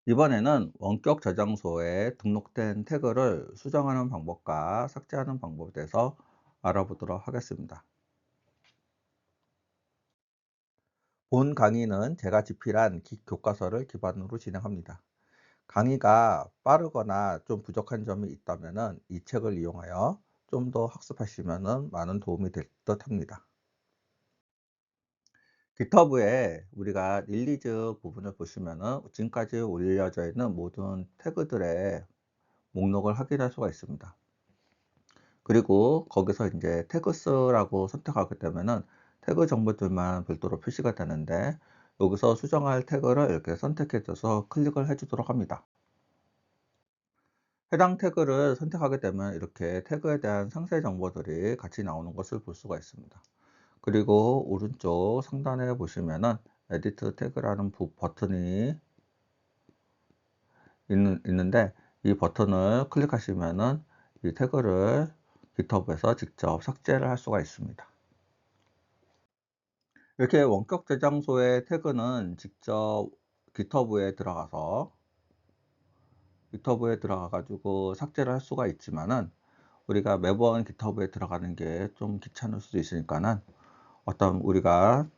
이번에는 원격 저장소에 등록된 태그를 수정하는 방법과 삭제하는 방법에 대해서 알아보도록 하겠습니다. 본 강의는 제가 집필한 교과서를 기반으로 진행합니다. 강의가 빠르거나 좀 부족한 점이 있다면 이 책을 이용하여 좀 더 학습하시면 많은 도움이 될 듯 합니다. 깃허브에 우리가 릴리즈 부분을 보시면 지금까지 올려져 있는 모든 태그들의 목록을 확인할 수가 있습니다. 그리고 거기서 이제 태그스라고 선택하게 되면은 태그 정보들만 별도로 표시가 되는데, 여기서 수정할 태그를 이렇게 선택해 줘서 클릭을 해 주도록 합니다. 해당 태그를 선택하게 되면 이렇게 태그에 대한 상세 정보들이 같이 나오는 것을 볼 수가 있습니다. 그리고 오른쪽 상단에 보시면은 에디트 태그라는 버튼이 있는데, 이 버튼을 클릭하시면은 이 태그를 깃허브에서 직접 삭제를 할 수가 있습니다. 이렇게 원격 저장소의 태그는 직접 깃허브에 들어가서 가지고 삭제를 할 수가 있지만은, 우리가 매번 깃허브에 들어가는 게 좀 귀찮을 수도 있으니까는 어떤 우리가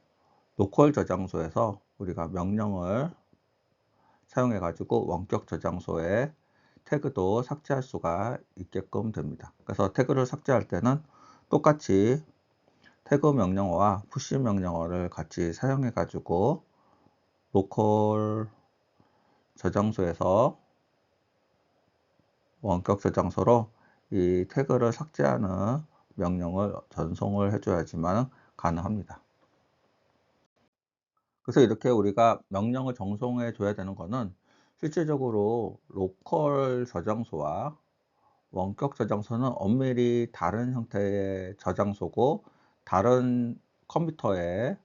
로컬 저장소에서 우리가 명령을 사용해 가지고 원격 저장소에 태그도 삭제할 수가 있게끔 됩니다. 그래서 태그를 삭제할 때는 똑같이 태그 명령어와 푸시 명령어를 같이 사용해 가지고 로컬 저장소에서 원격 저장소로 이 태그를 삭제하는 명령을 전송을 해 줘야지만 가능합니다. 그래서 이렇게 우리가 명령을 전송해 줘야 되는 거는, 실질적으로 로컬 저장소와 원격 저장소는 엄밀히 다른 형태의 저장소고, 다른 컴퓨터에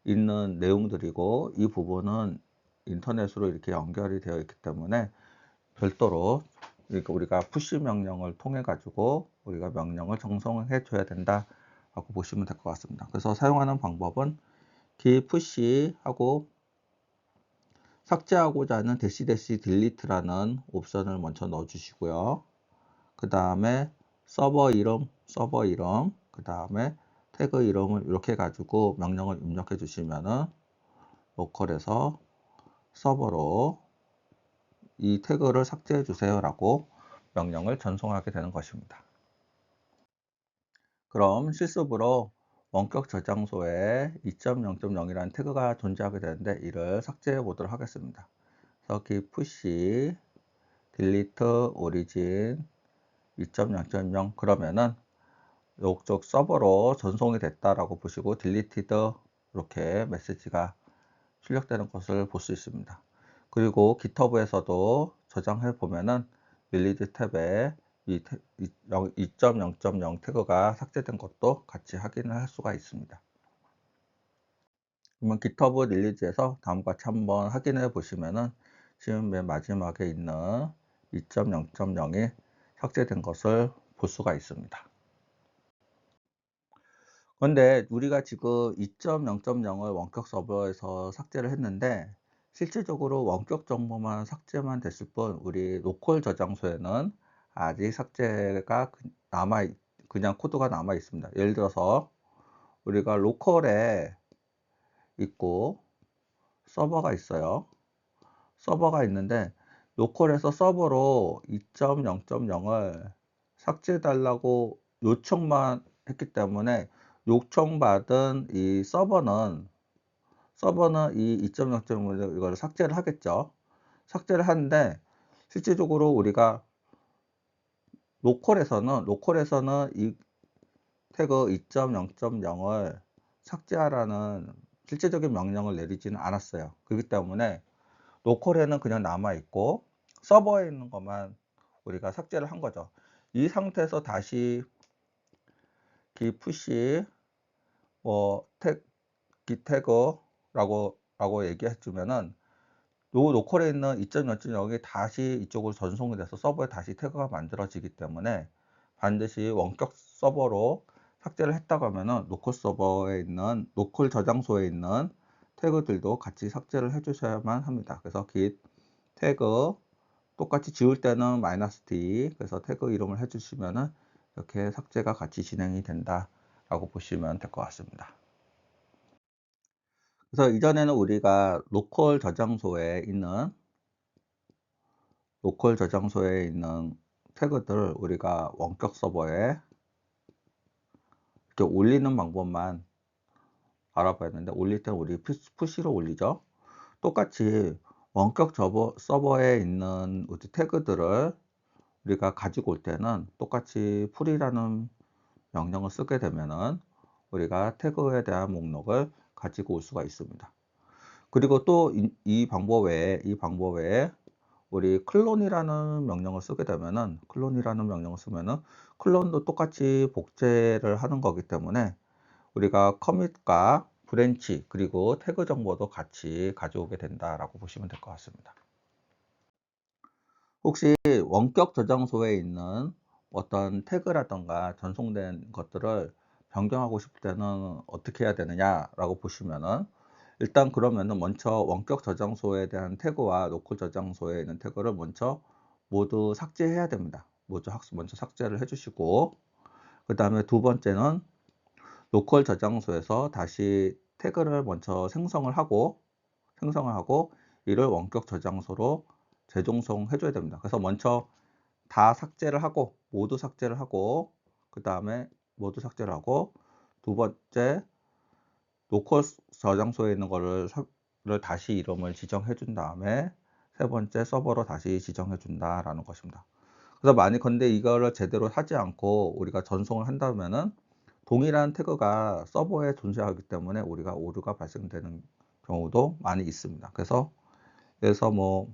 있는 내용들이고, 이 부분은 인터넷으로 이렇게 연결이 되어 있기 때문에 별도로 그러니까 우리가 푸시 명령을 통해 가지고 우리가 명령을 전송해 줘야 된다라고 보시면 될 것 같습니다. 그래서 사용하는 방법은 기 푸시하고 삭제하고자 하는 대시 딜리트라는 옵션을 먼저 넣어 주시고요. 그 다음에 서버 이름, 그 다음에 태그 이름을 이렇게 해 가지고 명령을 입력해 주시면은 로컬에서 서버로 이 태그를 삭제해 주세요라고 명령을 전송하게 되는 것입니다. 그럼 실습으로 원격 저장소에 2.0.0이라는 태그가 존재하게 되는데, 이를 삭제해 보도록 하겠습니다. 그래서 푸시 딜리트 오리진 2.0.0 그러면은 이쪽 서버로 전송이 됐다라고 보시고 딜리티드 이렇게 메시지가 출력되는 것을 볼 수 있습니다. 그리고 깃허브에서도 저장해 보면은 릴리즈 탭에 이 2.0.0 태그가 삭제된 것도 같이 확인을 할 수가 있습니다. 그러면 깃허브 릴리즈에서 다음과 같이 한번 확인해 보시면은 지금 맨 마지막에 있는 2.0.0이 삭제된 것을 볼 수가 있습니다. 그런데 우리가 지금 2.0.0을 원격 서버에서 삭제를 했는데, 실질적으로 원격 정보만 삭제만 됐을 뿐 우리 로컬 저장소에는 아직 삭제가 그냥 코드가 남아 있습니다. 예를 들어서 우리가 로컬에 있고 서버가 있어요. 서버가 있는데 로컬에서 서버로 2.0.0을 삭제해 달라고 요청만 했기 때문에, 요청받은 이 서버는 이 2.0.0을 이거를 삭제를 하겠죠. 삭제를 하는데, 실질적으로 우리가 로컬에서는 이 태그 2.0.0을 삭제하라는 실제적인 명령을 내리지는 않았어요. 그렇기 때문에 로컬에는 그냥 남아 있고 서버에 있는 것만 우리가 삭제를 한 거죠. 이 상태에서 다시 푸시 뭐 태그라고 얘기해 주면은 요 로컬에 있는 2.0.0이 다시 이쪽으로 전송이 돼서 서버에 다시 태그가 만들어지기 때문에, 반드시 원격 서버로 삭제를 했다고 하면은 로컬 저장소에 있는 태그들도 같이 삭제를 해 주셔야만 합니다. 그래서 git 태그 똑같이 지울 때는 -t, 그래서 태그 이름을 해주시면은 이렇게 삭제가 같이 진행이 된다라고 보시면 될 것 같습니다. 그래서 이전에는 우리가 로컬 저장소에 있는 태그들 우리가 원격 서버에 이렇게 올리는 방법만 알아봤는데, 올릴 때 우리 푸시로 올리죠. 똑같이 원격 서버에 있는 우리 태그들을 우리가 가지고 올 때는 똑같이 풀이라는 명령을 쓰게 되면은 우리가 태그에 대한 목록을 가지고 올 수가 있습니다. 그리고 또 이 방법 외에 우리 클론이라는 명령을 쓰게 되면은, 클론도 똑같이 복제를 하는 거기 때문에 우리가 커밋과 브랜치 그리고 태그 정보도 같이 가져오게 된다라고 보시면 될 것 같습니다. 혹시 원격 저장소에 있는 어떤 태그라던가 전송된 것들을 변경하고 싶을 때는 어떻게 해야 되느냐라고 보시면은, 일단 그러면은 먼저 원격 저장소에 대한 태그와 로컬 저장소에 있는 태그를 먼저 모두 삭제해야 됩니다. 먼저 삭제를 해 주시고, 그 다음에 두 번째는 로컬 저장소에서 다시 태그를 먼저 생성을 하고 이를 원격 저장소로 재송송해 줘야 됩니다. 그래서 먼저 다 삭제를 하고, 모두 삭제를 하고, 그 다음에 모두 삭제를 하고, 두 번째 로컬 저장소에 있는 거를 다시 이름을 지정해 준 다음에 세 번째 서버로 다시 지정해 준다라는 것입니다. 그래서 근데 이거를 제대로 하지 않고 우리가 전송을 한다면은 동일한 태그가 서버에 존재하기 때문에 우리가 오류가 발생되는 경우도 많이 있습니다. 그래서 뭐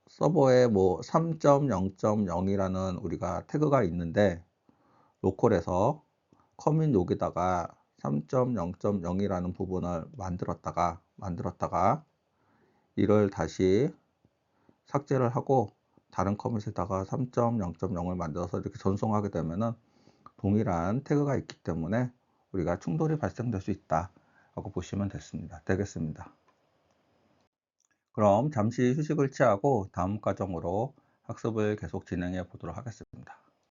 서버에 뭐 3.0.0이라는 우리가 태그가 있는데, 로컬에서 커밋 여기다가 3.0.0이라는 부분을 만들었다가 이를 다시 삭제를 하고 다른 커밋에다가 3.0.0을 만들어서 이렇게 전송하게 되면은 동일한 태그가 있기 때문에 우리가 충돌이 발생될 수 있다라고 보시면 되겠습니다. 그럼 잠시 휴식을 취하고 다음 과정으로 학습을 계속 진행해 보도록 하겠습니다.